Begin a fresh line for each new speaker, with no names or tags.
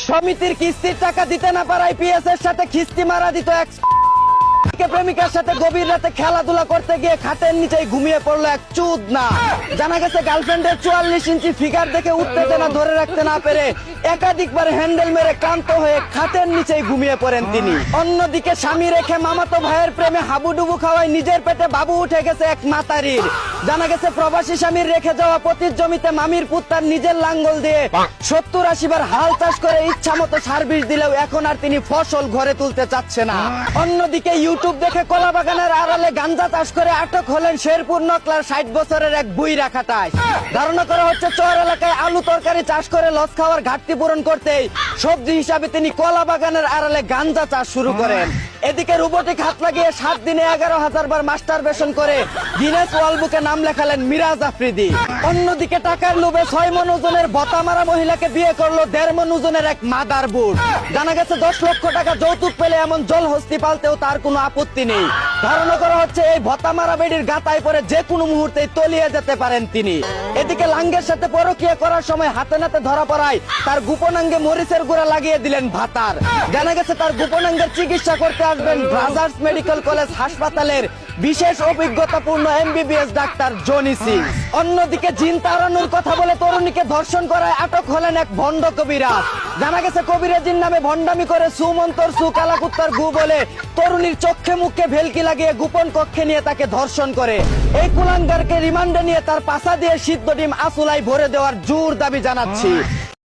সমিতির কিস্তির টাকা দিতে না পারায় পিএস এর সাথে খিস্তি মারা দিত এক প্রেমিকার সাথে গভীর রাতে খেলাধুলা করতে গিয়ে খাটের নিচে ঘুমিয়ে পড়লো এক চুদ না। জানা গেছে গার্লফ্রেন্ডের 44 ইঞ্চি ফিগার দেখে উত্তেজনা ধরে রাখতে না পেরে একাধিকবার হ্যান্ডেল মেরে ক্লান্ত হয়ে খাটের নিচেই ঘুমিয়ে পড়েন তিনি। অন্যদিকে স্বামী রেখে মামাতো ভাইয়ের প্রেমে হাবুডুবু খাওয়ায় নিজের পেটে বাবু উঠে গেছে এক মাতারির। জানা গেছে প্রবাসী স্বামীর রেখে যাওয়া পতির জমিতে মামির পুত তার নিজের লাঙ্গল দিয়ে 70-80 বার হাল চাষ করে ইচ্ছা মতো সার্ভিস দিলেও এখন আর তিনি ফসল ঘরে তুলতে চাচ্ছে না। অন্যদিকে ইউটিউব দেখে কলা বাগানের আড়ালে গাঞ্জা চাষ করে আটক হলেন শেরপুর নকলার 60 বছরের এক বুইরা খাটায়। ধারণা করা হচ্ছে চর এলাকায় আলু তরকারি চাষ করে লস খাওয়ার ঘাটতি পূরণ করতেই সবজি হিসাবে তিনি কলা বাগানের আড়ালে গাঞ্জা চাষ শুরু করেন। এদিকে রোবটিক হাত লাগিয়ে 7 দিনে 11,000 বার মাস্টারবেশন করে গিনেস ওয়ার্ল্ড বুকে নাম লেখালেন মিরাজ আফ্রিদি। অন্যদিকে টাকার লোভে 6 মণ ওজনের ভতা মারা মহিলাকে বিয়ে করলো 1.5 মণ ওজনের এক মাদার বুট। জানা গেছে 10 লক্ষ টাকা যৌতুক পেলে এমন জলহস্তি পালতেও তার কোনো আপত্তি নেই। ধারণা করা হচ্ছে এই ভতা মারা বেডির গাতায় পরে যে কোনো মুহূর্তে তলিয়ে যেতে পারেন তিনি। এদিকে লাঙ্গের সাথে পরকীয়া করার সময় হাতে নাতে ধরা পড়ায় তার গোপনাঙ্গে মরিচের গুঁড়া লাগিয়ে দিলেন ভাতার। জানা গেছে তার গোপনাঙ্গের চিকিৎসা করতে আসবেন ব্রাজার্স মেডিকেল কলেজ হাসপাতালের বিশেষ অভিজ্ঞতাপূর্ণ এমবিবিএস ডাক্তার জনি সিং। অন্যদিকে জিন তাড়ানোর কথা বলে তরুণীকে ধর্ষণ করায় আটক হলেন এক ভণ্ড কবিরাজ। জানা গেছে কবিরাজির নামে ভণ্ডামি করে সুমন্তর সু কালাকুত্তার গু বলে তরুণীর চোখে মুখে ভেলকি লাগিয়ে গোপন কক্ষে নিয়ে তাকে ধর্ষণ করে। এই কুলাঙ্গারকে রিমান্ডে নিয়ে তার পাশা দিয়ে সিদ্ধ ডিম আসুলাই ভরে দেওয়ার জোর দাবি জানাচ্ছি।